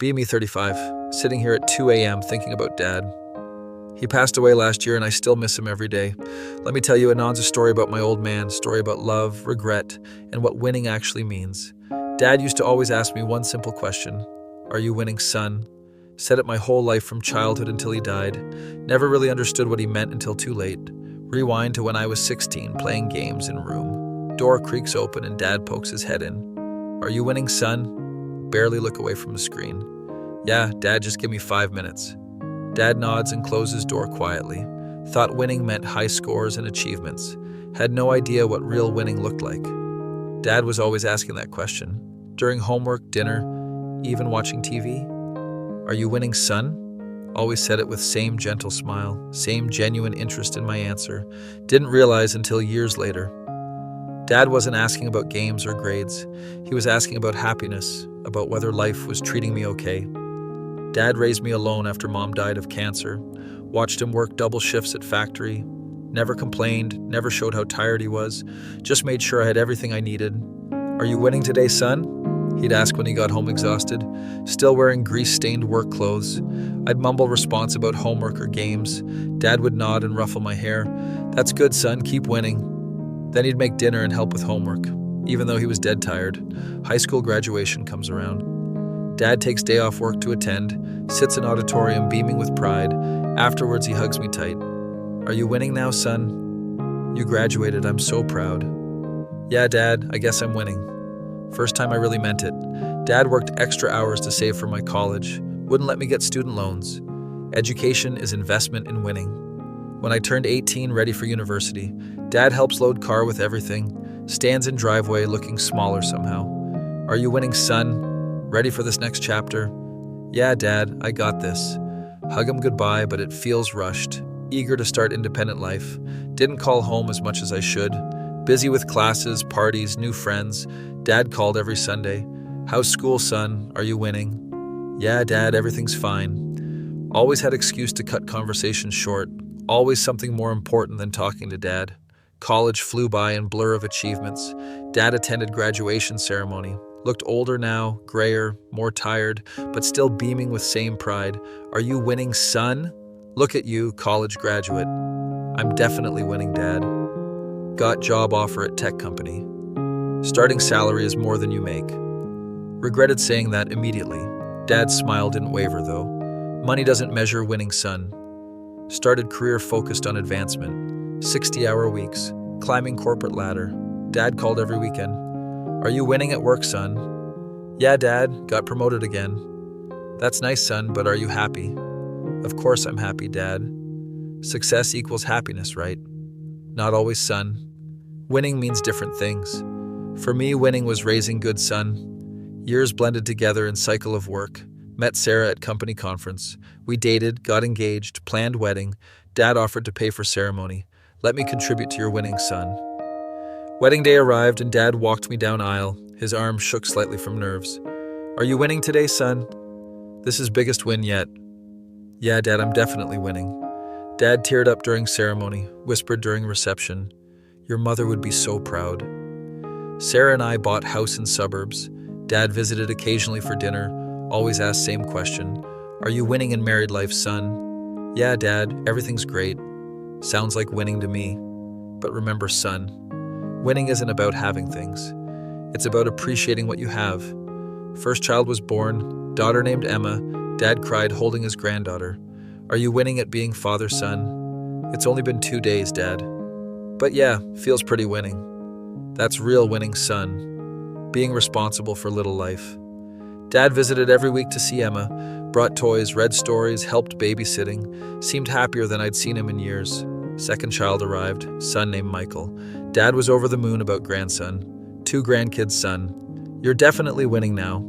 Be me 35, sitting here at 2 a.m. thinking about Dad. He passed away last year and I still miss him every day. Let me tell you, Anon's a story about my old man, story about love, regret, and what winning actually means. Dad used to always ask me one simple question: "Are you winning, son?" Said it my whole life from childhood until he died. Never really understood what he meant until too late. Rewind to when I was 16, playing games in room. Door creaks open and Dad pokes his head in. "Are you winning, son?" Barely look away from the screen. "Yeah, Dad, just give me 5 minutes." Dad nods and closes door quietly. Thought winning meant high scores and achievements. Had no idea what real winning looked like. Dad was always asking that question. During homework, dinner, even watching TV. "Are you winning, son?" Always said it with same gentle smile, same genuine interest in my answer. Didn't realize until years later. Dad wasn't asking about games or grades. He was asking about happiness, about whether life was treating me okay. Dad raised me alone after Mom died of cancer. Watched him work double shifts at factory. Never complained, never showed how tired he was. Just made sure I had everything I needed. "Are you winning today, son?" He'd ask when he got home exhausted. Still wearing grease-stained work clothes. I'd mumble response about homework or games. Dad would nod and ruffle my hair. "That's good, son, keep winning." Then he'd make dinner and help with homework, even though he was dead tired. High school graduation comes around. Dad takes day off work to attend, sits in auditorium beaming with pride. Afterwards, he hugs me tight. "Are you winning now, son?" "You graduated, I'm so proud." "Yeah, Dad, I guess I'm winning." First time I really meant it. Dad worked extra hours to save for my college, wouldn't let me get student loans. Education is investment in winning. When I turned 18, ready for university, Dad helps load car with everything, stands in driveway looking smaller somehow. "Are you winning, son? Ready for this next chapter?" "Yeah, Dad, I got this." Hug him goodbye, but it feels rushed. Eager to start independent life. Didn't call home as much as I should. Busy with classes, parties, new friends. Dad called every Sunday. "How's school, son? Are you winning?" "Yeah, Dad, everything's fine." Always had excuse to cut conversations short. Always something more important than talking to Dad. College flew by in blur of achievements. Dad attended graduation ceremony. Looked older now, grayer, more tired, but still beaming with same pride. "Are you winning, son?" "Look at you, college graduate." "I'm definitely winning, Dad." Got job offer at tech company. Starting salary is more than you make. Regretted saying that immediately. Dad's smile didn't waver though. Money doesn't measure winning, son. Started career focused on advancement. 60-hour weeks, climbing corporate ladder. Dad called every weekend. "Are you winning at work, son?" "Yeah, Dad, got promoted again." "That's nice, son, but are you happy?" "Of course I'm happy, Dad." Success equals happiness, right? Not always, son. Winning means different things. For me, winning was raising good son. Years blended together in cycle of work. Met Sarah at company conference. We dated, got engaged, planned wedding. Dad offered to pay for ceremony. "Let me contribute to your winning, son." Wedding day arrived and Dad walked me down aisle. His arm shook slightly from nerves. "Are you winning today, son?" "This is biggest win yet." "Yeah, Dad, I'm definitely winning." Dad teared up during ceremony, whispered during reception. "Your mother would be so proud." Sarah and I bought house in suburbs. Dad visited occasionally for dinner, always asked same question. "Are you winning in married life, son?" "Yeah, Dad, everything's great." Sounds like winning to me. But remember, son, winning isn't about having things. It's about appreciating what you have. First child was born, daughter named Emma. Dad cried holding his granddaughter. "Are you winning at being father, son?" "It's only been 2 days, Dad." "But yeah, feels pretty winning." That's real winning, son. Being responsible for little life. Dad visited every week to see Emma, brought toys, read stories, helped babysitting, seemed happier than I'd seen him in years. Second child arrived, son named Michael. Dad was over the moon about grandson. 2 grandkids, son. You're definitely winning now.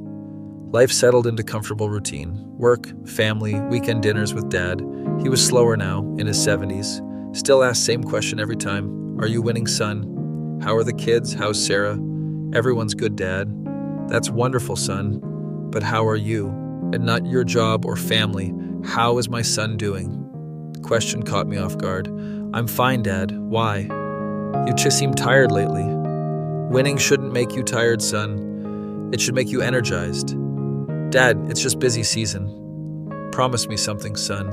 Life settled into comfortable routine. Work, family, weekend dinners with Dad. He was slower now, in his 70s. Still asked same question every time. Are you winning, son? How are the kids? How's Sarah? Everyone's good, Dad. That's wonderful, son. But how are you? And not your job or family. How is my son doing? The question caught me off guard. I'm fine, Dad. Why? You just seem tired lately. Winning shouldn't make you tired, son. It should make you energized. Dad, it's just busy season. Promise me something, son.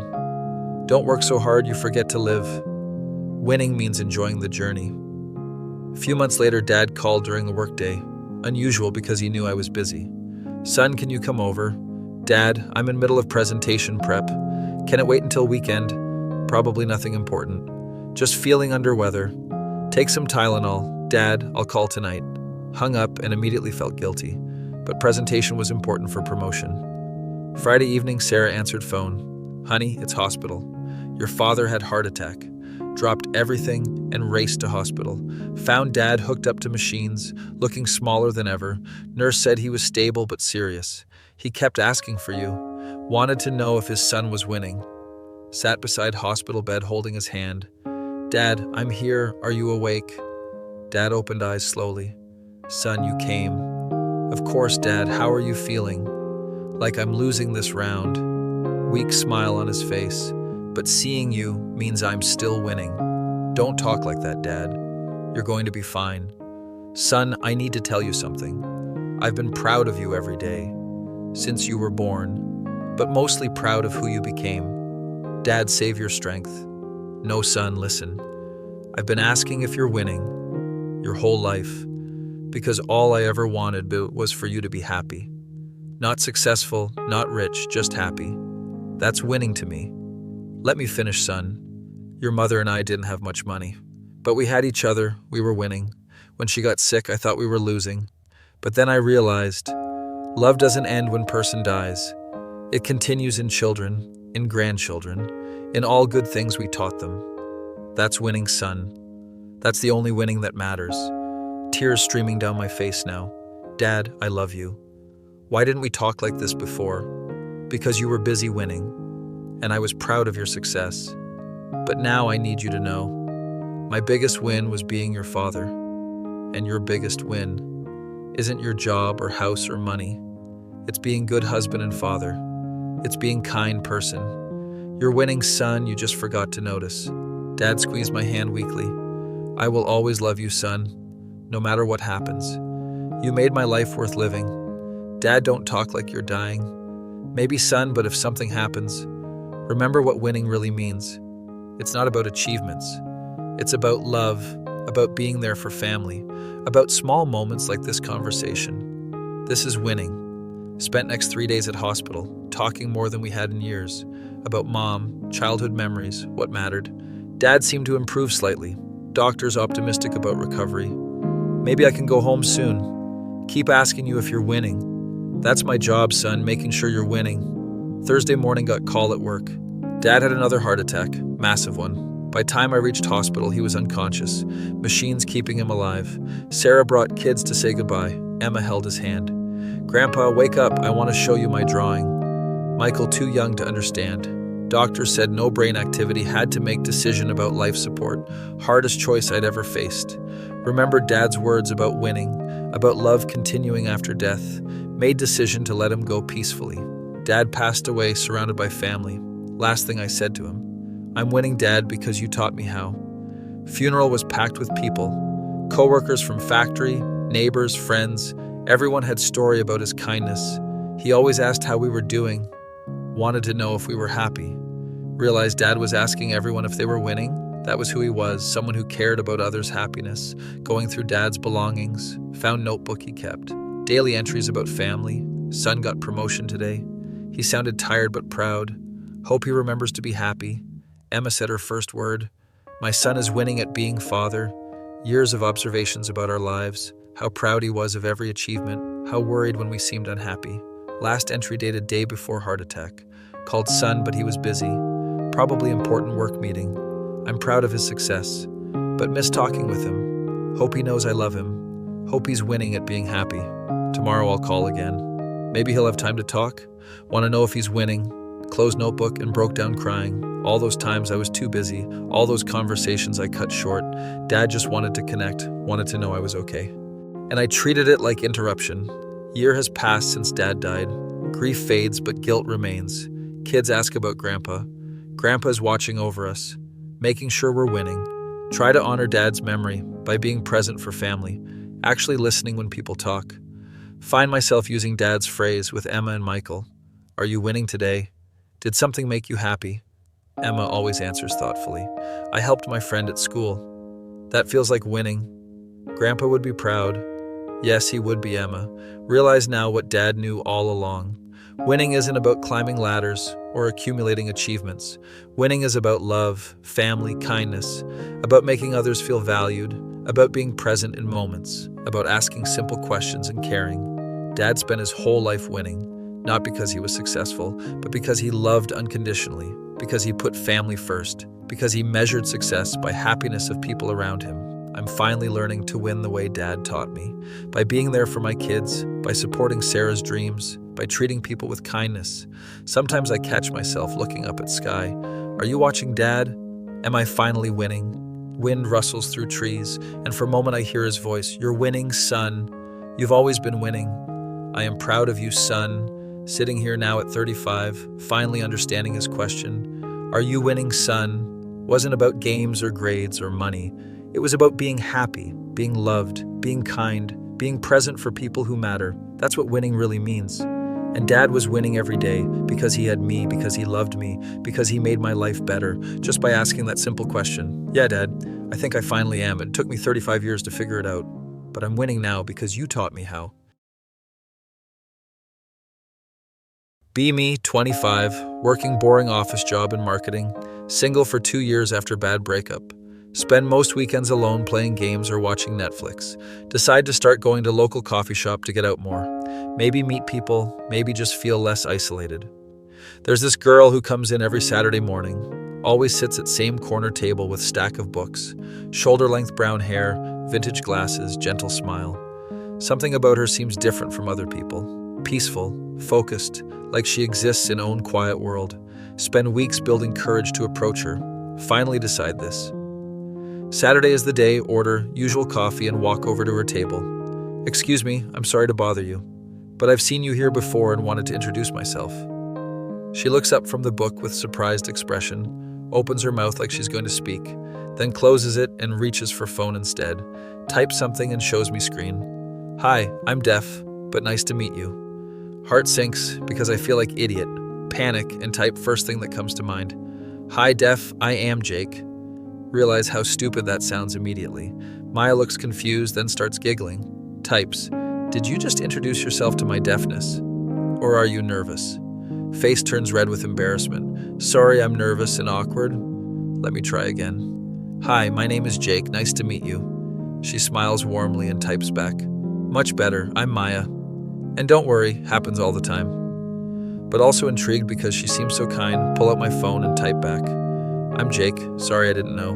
Don't work so hard you forget to live. Winning means enjoying the journey. A few months later, Dad called during the workday. Unusual because he knew I was busy. Son, can you come over? Dad, I'm in middle of presentation prep. Can it wait until weekend? Probably nothing important. Just feeling under weather. Take some Tylenol. Dad, I'll call tonight. Hung up and immediately felt guilty. But presentation was important for promotion. Friday evening, Sarah answered phone. Honey, it's hospital. Your father had heart attack. Dropped everything and raced to hospital. Found Dad hooked up to machines, looking smaller than ever. Nurse said he was stable but serious. He kept asking for you. Wanted to know if his son was winning. Sat beside hospital bed holding his hand. Dad, I'm here. Are you awake? Dad opened eyes slowly. Son, you came. Of course, Dad. How are you feeling? Like I'm losing this round. Weak smile on his face. But seeing you means I'm still winning. Don't talk like that, Dad. You're going to be fine. Son, I need to tell you something. I've been proud of you every day, since you were born, but mostly proud of who you became. Dad, save your strength. No, son, listen. I've been asking if you're winning your whole life, because all I ever wanted was for you to be happy. Not successful, not rich, just happy. That's winning to me. Let me finish, son. Your mother and I didn't have much money, but we had each other. We were winning. When she got sick, I thought we were losing. But then I realized love doesn't end when person dies. It continues in children, in grandchildren, in all good things we taught them. That's winning, son. That's the only winning that matters. Tears streaming down my face now. Dad, I love you. Why didn't we talk like this before? Because you were busy winning. And I was proud of your success. But now I need you to know, my biggest win was being your father. And your biggest win isn't your job or house or money. It's being good husband and father. It's being kind person. You're winning, son, you just forgot to notice. Dad squeezed my hand weakly. I will always love you, son, no matter what happens. You made my life worth living. Dad, don't talk like you're dying. Maybe, son, but if something happens, remember what winning really means. It's not about achievements. It's about love, about being there for family, about small moments like this conversation. This is winning. Spent next 3 days at hospital, talking more than we had in years, about mom, childhood memories, what mattered. Dad seemed to improve slightly. Doctors optimistic about recovery. Maybe I can go home soon. Keep asking you if you're winning. That's my job, son, making sure you're winning. Thursday morning got call at work. Dad had another heart attack, massive one. By time I reached hospital, he was unconscious, machines keeping him alive. Sarah brought kids to say goodbye. Emma held his hand. Grandpa, wake up, I want to show you my drawing. Michael, too young to understand. Doctor said no brain activity, had to make decision about life support. Hardest choice I'd ever faced. Remembered Dad's words about winning, about love continuing after death. Made decision to let him go peacefully. Dad passed away surrounded by family. Last thing I said to him, I'm winning, Dad, because you taught me how. Funeral was packed with people. Coworkers from factory, neighbors, friends. Everyone had story about his kindness. He always asked how we were doing. Wanted to know if we were happy. Realized Dad was asking everyone if they were winning. That was who he was, someone who cared about others' happiness. Going through Dad's belongings. Found notebook he kept. Daily entries about family. Son got promotion today. He sounded tired but proud. Hope he remembers to be happy. Emma said her first word. My son is winning at being father. Years of observations about our lives. How proud he was of every achievement. How worried when we seemed unhappy. Last entry dated day before heart attack. Called son, but he was busy. Probably important work meeting. I'm proud of his success, but miss talking with him. Hope he knows I love him. Hope he's winning at being happy. Tomorrow I'll call again. Maybe he'll have time to talk. Want to know if he's winning. Closed notebook and broke down crying. All those times I was too busy. All those conversations I cut short. Dad just wanted to connect, wanted to know I was okay. And I treated it like interruption. Year has passed since Dad died. Grief fades, but guilt remains. Kids ask about Grandpa. Grandpa's watching over us, making sure we're winning. Try to honor Dad's memory by being present for family, actually listening when people talk. Find myself using Dad's phrase with Emma and Michael. Are you winning today? Did something make you happy? Emma always answers thoughtfully. I helped my friend at school. That feels like winning. Grandpa would be proud. Yes, he would be, Emma. Realize now what Dad knew all along. Winning isn't about climbing ladders or accumulating achievements. Winning is about love, family, kindness, about making others feel valued, about being present in moments, about asking simple questions and caring. Dad spent his whole life winning, not because he was successful, but because he loved unconditionally, because he put family first, because he measured success by happiness of people around him. I'm finally learning to win the way Dad taught me, by being there for my kids, by supporting Sarah's dreams, by treating people with kindness. Sometimes I catch myself looking up at sky. Are you watching, Dad? Am I finally winning? Wind rustles through trees, and for a moment I hear his voice. You're winning, son. You've always been winning. I am proud of you, son. Sitting here now at 35, finally understanding his question. Are you winning, son? Wasn't about games or grades or money. It was about being happy, being loved, being kind, being present for people who matter. That's what winning really means. And Dad was winning every day because he had me, because he loved me, because he made my life better, just by asking that simple question. Yeah, Dad, I think I finally am. It took me 35 years to figure it out, but I'm winning now because you taught me how. Be me, 25, working boring office job in marketing, single for 2 years after bad breakup. Spend most weekends alone playing games or watching Netflix. Decide to start going to local coffee shop to get out more. Maybe meet people, maybe just feel less isolated. There's this girl who comes in every Saturday morning, always sits at same corner table with stack of books, shoulder-length brown hair, vintage glasses, gentle smile. Something about her seems different from other people. Peaceful, focused, like she exists in her own quiet world. Spend weeks building courage to approach her. Finally decide this. Saturday is the day, order, usual coffee, and walk over to her table. Excuse me, I'm sorry to bother you, but I've seen you here before and wanted to introduce myself. She looks up from the book with surprised expression, opens her mouth like she's going to speak, then closes it and reaches for phone instead, types something and shows me screen. Hi, I'm deaf, but nice to meet you. Heart sinks because I feel like idiot, panic, and type first thing that comes to mind. Hi, deaf, I am Jake. Realize how stupid that sounds immediately. Maya looks confused, then starts giggling. Types, did you just introduce yourself to my deafness? Or are you nervous? Face turns red with embarrassment. Sorry, I'm nervous and awkward. Let me try again. Hi, my name is Jake. Nice to meet you. She smiles warmly and types back. Much better, I'm Maya. And don't worry, happens all the time. But also intrigued because she seems so kind, pull out my phone and type back. I'm Jake. Sorry I didn't know.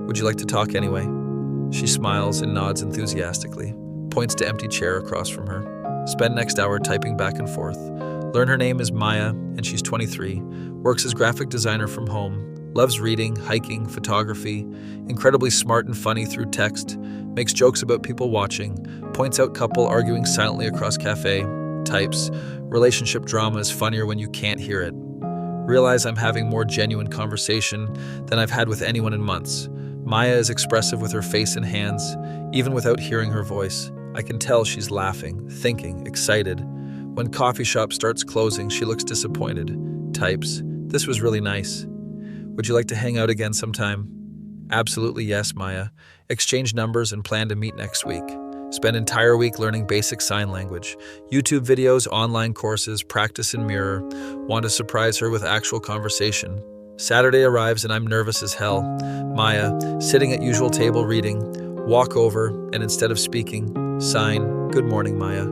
Would you like to talk anyway? She smiles and nods enthusiastically, points to empty chair across from her. Spend next hour typing back and forth. Learn her name is Maya, and she's 23, works as graphic designer from home, loves reading, hiking, photography, incredibly smart and funny through text, makes jokes about people watching, points out couple arguing silently across cafe, types, relationship drama is funnier when you can't hear it. Realize I'm having more genuine conversation than I've had with anyone in months. Maya is expressive with her face and hands, even without hearing her voice. I can tell she's laughing, thinking, excited. When coffee shop starts closing, she looks disappointed. Types, this was really nice. Would you like to hang out again sometime? Absolutely yes, Maya. Exchange numbers and plan to meet next week. Spend entire week learning basic sign language. YouTube videos, online courses, practice in mirror. Want to surprise her with actual conversation. Saturday arrives and I'm nervous as hell. Maya, sitting at usual table reading, walk over and instead of speaking, sign, good morning, Maya.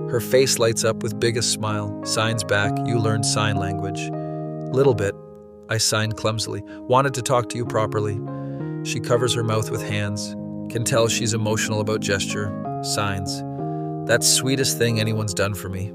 Her face lights up with biggest smile, signs back, you learned sign language. Little bit. I sign clumsily. Wanted to talk to you properly. She covers her mouth with hands. Can tell she's emotional about gesture, signs. That's sweetest thing anyone's done for me.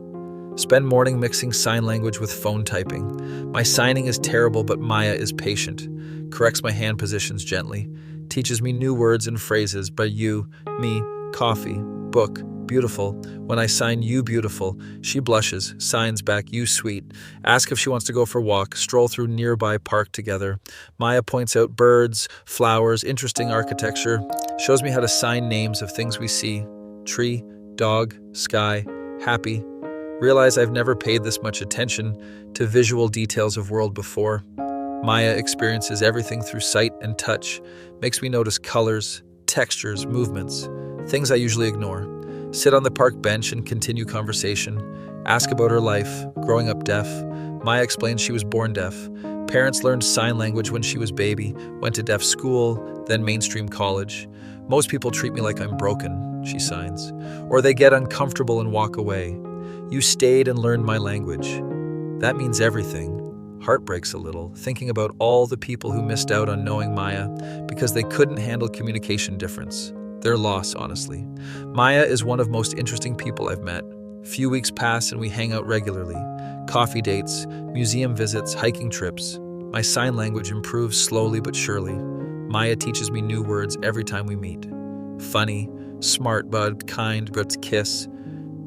Spend morning mixing sign language with phone typing. My signing is terrible, but Maya is patient. Corrects my hand positions gently. Teaches me new words and phrases by you, me, coffee, book, beautiful. When I sign you beautiful, she blushes, signs back you sweet. Ask if she wants to go for a walk, stroll through nearby park together. Maya points out birds, flowers, interesting architecture. Shows me how to sign names of things we see. Tree, Dog, sky, happy. Realize I've never paid this much attention to visual details of world before. Maya experiences everything through sight and touch, makes me notice colors, textures, movements, things I usually ignore. Sit on the park bench and continue conversation. Ask about her life, growing up deaf. Maya explains she was born deaf. Parents learned sign language when she was baby, went to deaf school, then mainstream college. Most people treat me like I'm broken, she signs. Or they get uncomfortable and walk away. You stayed and learned my language. That means everything. Heart breaks a little, thinking about all the people who missed out on knowing Maya because they couldn't handle communication difference. Their loss, honestly. Maya is one of most interesting people I've met. Few weeks pass and we hang out regularly. Coffee dates, museum visits, hiking trips. My sign language improves slowly but surely. Maya teaches me new words every time we meet. Funny, smart, but kind, but kiss.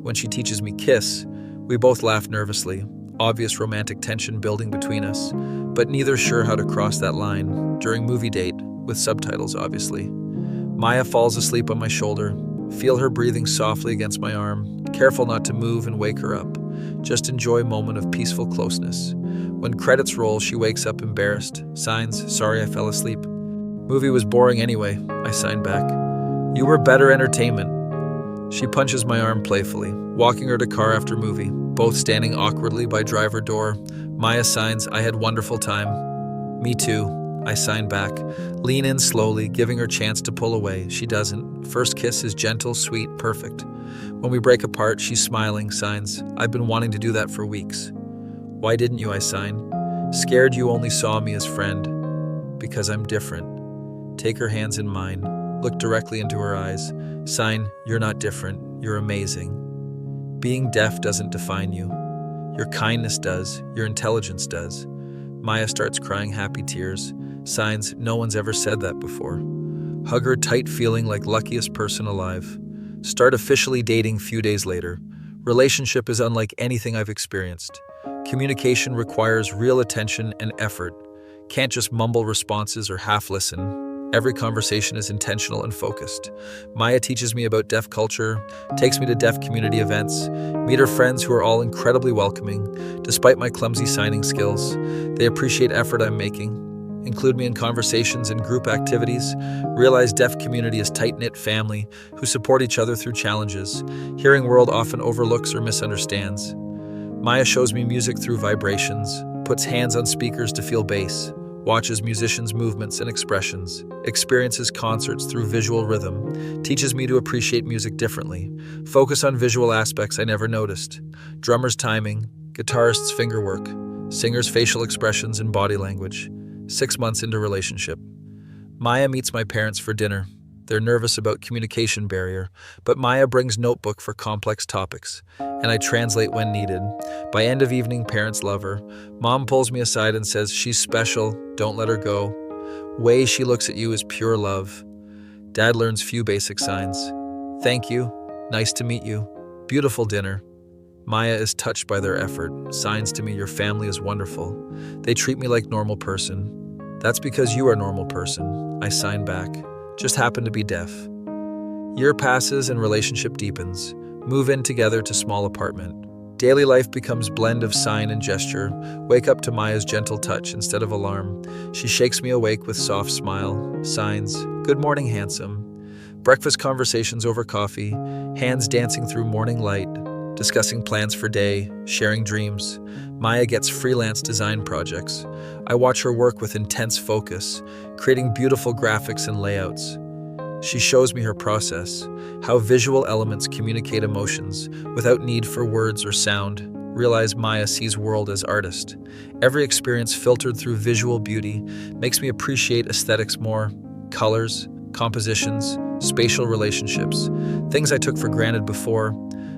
When she teaches me kiss, we both laugh nervously. Obvious romantic tension building between us, but neither sure how to cross that line. During movie date, with subtitles obviously. Maya falls asleep on my shoulder. Feel her breathing softly against my arm. Careful not to move and wake her up. Just enjoy a moment of peaceful closeness. When credits roll, she wakes up embarrassed. Signs, sorry I fell asleep. Movie was boring anyway, I sign back. You were better entertainment. She punches my arm playfully, walking her to car after movie, both standing awkwardly by driver door. Maya signs, I had wonderful time. Me too, I sign back. Lean in slowly, giving her chance to pull away. She doesn't. First kiss is gentle, sweet, perfect. When we break apart, she's smiling, signs, I've been wanting to do that for weeks. Why didn't you, I sign. Scared you only saw me as friend. Because I'm different. Take her hands in mine. Look directly into her eyes. Sign, you're not different. You're amazing. Being deaf doesn't define you. Your kindness does. Your intelligence does. Maya starts crying happy tears. Signs, no one's ever said that before. Hug her tight, feeling like luckiest person alive. Start officially dating few days later. Relationship is unlike anything I've experienced. Communication requires real attention and effort. Can't just mumble responses or half listen. Every conversation is intentional and focused. Maya teaches me about deaf culture, takes me to deaf community events, meet her friends who are all incredibly welcoming. Despite my clumsy signing skills, they appreciate effort I'm making, include me in conversations and group activities, realize deaf community is tight-knit family who support each other through challenges. Hearing world often overlooks or misunderstands. Maya shows me music through vibrations, puts hands on speakers to feel bass, watches musicians' movements and expressions, experiences concerts through visual rhythm, teaches me to appreciate music differently, focus on visual aspects I never noticed, drummers' timing, guitarists' fingerwork, singers' facial expressions and body language. 6 months into relationship. Maya meets my parents for dinner. They're nervous about communication barrier, but Maya brings notebook for complex topics, and I translate when needed. By end of evening, parents love her. Mom pulls me aside and says, she's special, don't let her go. Way she looks at you is pure love. Dad learns few basic signs. Thank you, nice to meet you, beautiful dinner. Maya is touched by their effort, signs to me your family is wonderful. They treat me like normal person. That's because you are a normal person, I sign back. Just happen to be deaf. Year passes and relationship deepens. Move in together to small apartment. Daily life becomes blend of sign and gesture. Wake up to Maya's gentle touch instead of alarm. She shakes me awake with soft smile. Signs, good morning, handsome. Breakfast conversations over coffee. Hands dancing through morning light. Discussing plans for day, sharing dreams. Maya gets freelance design projects. I watch her work with intense focus, creating beautiful graphics and layouts. She shows me her process, how visual elements communicate emotions without need for words or sound. Realize Maya sees world as artist. Every experience filtered through visual beauty makes me appreciate aesthetics more. Colors, compositions, spatial relationships, things I took for granted before.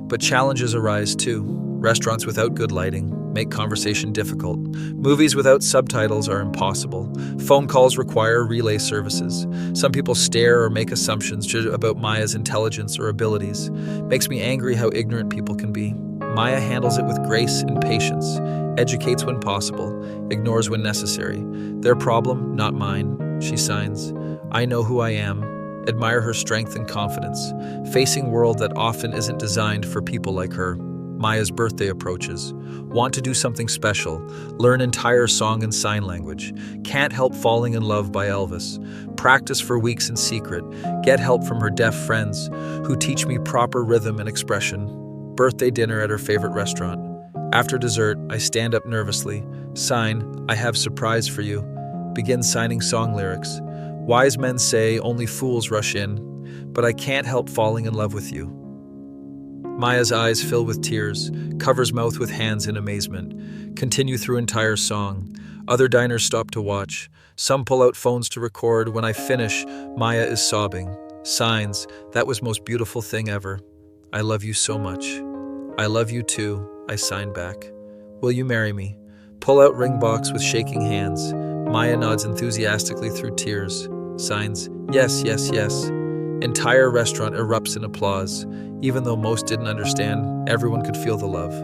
But challenges arise too. Restaurants without good lighting make conversation difficult. Movies without subtitles are impossible. Phone calls require relay services. Some people stare or make assumptions about Maya's intelligence or abilities. Makes me angry how ignorant people can be. Maya handles it with grace and patience, educates when possible, ignores when necessary. Their problem, not mine, she signs. I know who I am. Admire her strength and confidence, facing world that often isn't designed for people like her. Maya's birthday approaches. Want to do something special. Learn entire song and sign language. Can't help falling in love by Elvis. Practice for weeks in secret. Get help from her deaf friends, who teach me proper rhythm and expression. Birthday dinner at her favorite restaurant. After dessert, I stand up nervously. Sign, I have surprise for you. Begin signing song lyrics. Wise men say only fools rush in, but I can't help falling in love with you. Maya's eyes fill with tears, covers mouth with hands in amazement. Continue through entire song. Other diners stop to watch. Some pull out phones to record. When I finish, Maya is sobbing. Signs, that was most beautiful thing ever. I love you so much. I love you too, I sign back. Will you marry me? Pull out ring box with shaking hands. Maya nods enthusiastically through tears. Signs, yes, yes, yes. Entire restaurant erupts in applause. Even though most didn't understand, everyone could feel the love.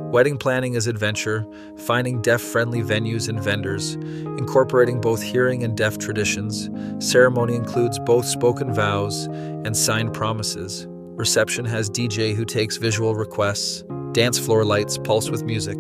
Wedding planning is adventure, finding deaf-friendly venues and vendors, incorporating both hearing and deaf traditions. Ceremony includes both spoken vows and signed promises. Reception has DJ who takes visual requests. Dance floor lights pulse with music.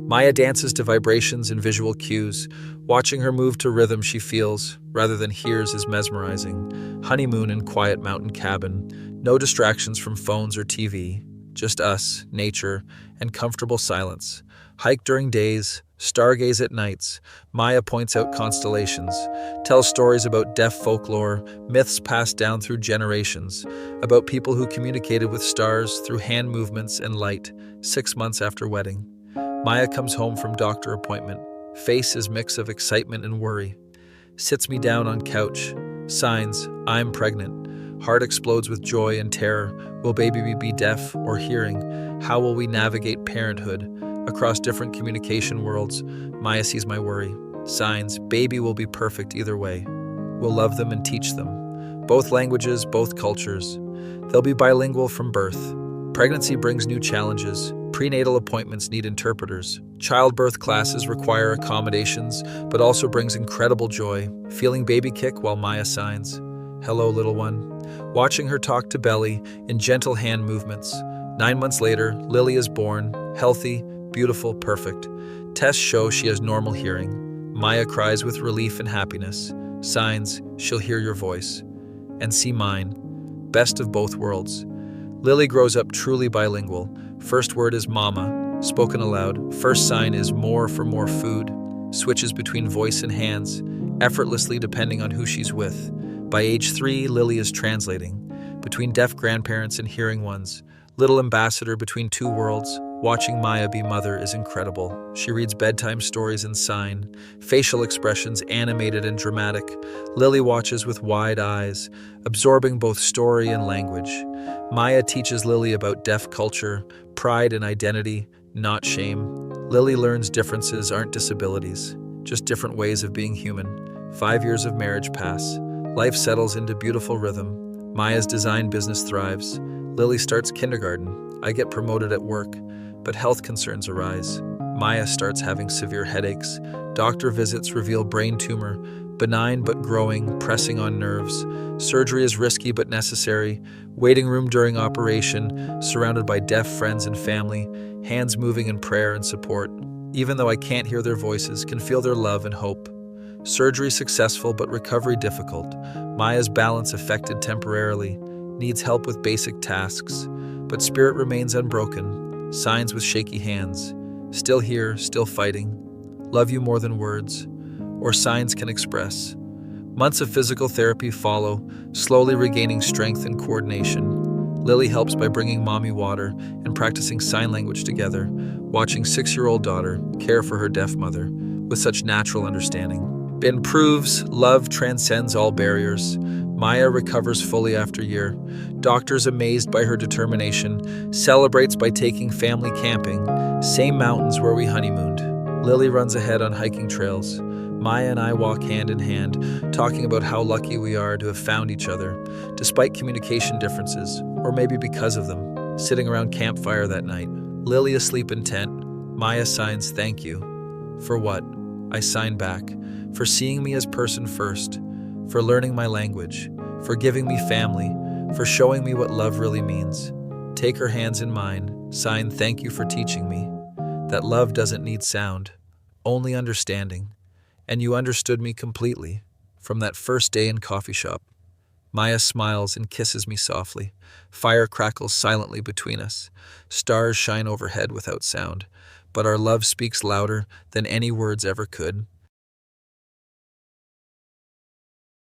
Maya dances to vibrations and visual cues. Watching her move to rhythm she feels, rather than hears, is mesmerizing. Honeymoon in quiet mountain cabin. No distractions from phones or TV. Just us, nature, and comfortable silence. Hike during days, stargaze at nights. Maya points out constellations. Tells stories about deaf folklore, myths passed down through generations. About people who communicated with stars through hand movements and light. 6 months after wedding. Maya comes home from doctor appointment. Face is mix of excitement and worry. Sits me down on couch. Signs, I'm pregnant. Heart explodes with joy and terror. Will baby be deaf or hearing? How will we navigate parenthood? Across different communication worlds, Maya sees my worry. Signs, baby will be perfect either way. We'll love them and teach them. Both languages, both cultures. They'll be bilingual from birth. Pregnancy brings new challenges. Prenatal appointments need interpreters. Childbirth classes require accommodations, but also brings incredible joy. Feeling baby kick while Maya signs. Hello, little one. Watching her talk to belly in gentle hand movements. 9 months later, Lily is born, healthy, beautiful, perfect. Tests show she has normal hearing. Maya cries with relief and happiness. Signs, she'll hear your voice. And see mine. Best of both worlds. Lily grows up truly bilingual. First word is mama, spoken aloud. First sign is more for more food. Switches between voice and hands, effortlessly depending on who she's with. By age 3, Lily is translating. Between deaf grandparents and hearing ones. Little ambassador between two worlds. Watching Maya be mother is incredible. She reads bedtime stories in sign, facial expressions animated and dramatic. Lily watches with wide eyes, absorbing both story and language. Maya teaches Lily about deaf culture, pride and identity, not shame. Lily learns differences aren't disabilities, just different ways of being human. 5 years of marriage pass. Life settles into beautiful rhythm. Maya's design business thrives. Lily starts kindergarten. I get promoted at work, but health concerns arise. Maya starts having severe headaches. Doctor visits reveal brain tumor, benign but growing, pressing on nerves. Surgery is risky but necessary. Waiting room during operation, surrounded by deaf friends and family, hands moving in prayer and support. Even though I can't hear their voices, can feel their love and hope. Surgery successful but recovery difficult. Maya's balance affected temporarily. Needs help with basic tasks, but spirit remains unbroken. Signs with shaky hands. Still here, still fighting. Love you more than words, or signs can express. Months of physical therapy follow, slowly regaining strength and coordination. Lily helps by bringing mommy water and practicing sign language together, watching 6-year-old daughter care for her deaf mother with such natural understanding. Ben proves love transcends all barriers. Maya recovers fully after year. Doctors amazed by her determination. Celebrates by taking family camping. Same mountains where we honeymooned. Lily runs ahead on hiking trails. Maya and I walk hand in hand, talking about how lucky we are to have found each other, despite communication differences, or maybe because of them. Sitting around campfire that night. Lily asleep in tent. Maya signs thank you. For what? I sign back. For seeing me as person first. For learning my language, for giving me family, for showing me what love really means. Take her hands in mine, sign thank you for teaching me that love doesn't need sound, only understanding. And you understood me completely from that first day in coffee shop. Maya smiles and kisses me softly. Fire crackles silently between us. Stars shine overhead without sound. But our love speaks louder than any words ever could.